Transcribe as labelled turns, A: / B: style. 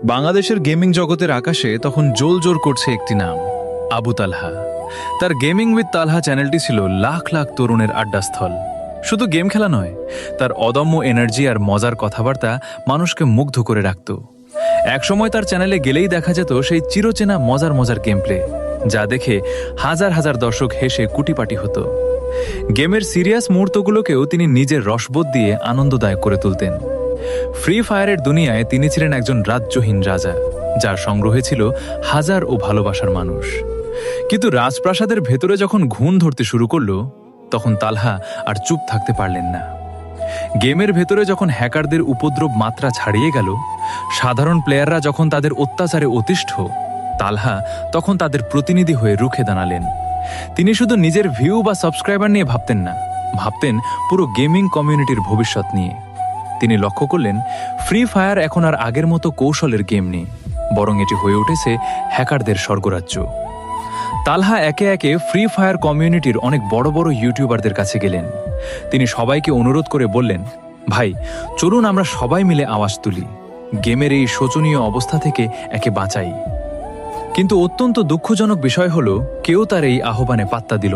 A: বাংলাদেশের গেমিং জগতের আকাশে তখন জোলজোর করছে একটি নাম, আবু তালহা। তার গেমিং উইথ তালহা চ্যানেলটি ছিল লাখ লাখ তরুণের আড্ডাস্থল। শুধু গেম খেলা নয়, তার অদম্য এনার্জি আর মজার কথাবার্তা মানুষকে মুগ্ধ করে রাখত। একসময় তার চ্যানেলে গেলেই দেখা যেত সেই চিরচেনা মজার মজার গেম প্লে, যা দেখে হাজার হাজার দর্শক হেসে কুটিপাটি হতো। গেমের সিরিয়াস মুহূর্তগুলোকেও তিনি নিজের রসবোধ দিয়ে আনন্দদায়ক করে তুলতেন। ফ্রি ফায়ারের দুনিয়ায় তিনি ছিলেন একজন রাজ্যহীন রাজা, যার সংগ্রহে ছিল হাজার ও ভালোবাসার মানুষ। কিন্তু রাজপ্রাসাদের ভেতরে যখন ঘুণ ধরতে শুরু করল, তখন তালহা আর চুপ থাকতে পারলেন না। গেমের ভেতরে যখন হ্যাকারদের উপদ্রব মাত্রা ছাড়িয়ে গেল, সাধারণ প্লেয়াররা যখন তাদের অত্যাচারে অতিষ্ঠ, তালহা তখন তাদের প্রতিনিধি হয়ে রুখে দাঁড়ালেন। তিনি শুধু নিজের ভিউ বা সাবস্ক্রাইবার নিয়ে ভাবতেন না, ভাবতেন পুরো গেমিং কমিউনিটির ভবিষ্যৎ নিয়ে। তিনি লক্ষ্য করলেন, ফ্রি ফায়ার এখন আর আগের মতো কৌশলের গেম নেই, বরং এটি হয়ে উঠেছে হ্যাকারদের স্বর্গরাজ্য। তালহা একে একে ফ্রি ফায়ার কমিউনিটির অনেক বড় বড় ইউটিউবারদের কাছে গেলেন। তিনি সবাইকে অনুরোধ করে বললেন, ভাই, চলুন আমরা সবাই মিলে আওয়াজ তুলি, গেমের এই শোচনীয় অবস্থা থেকে একে বাঁচাই। কিন্তু অত্যন্ত দুঃখজনক বিষয় হলো, কেউ তার এই আহ্বানে পাত্তা দিল না।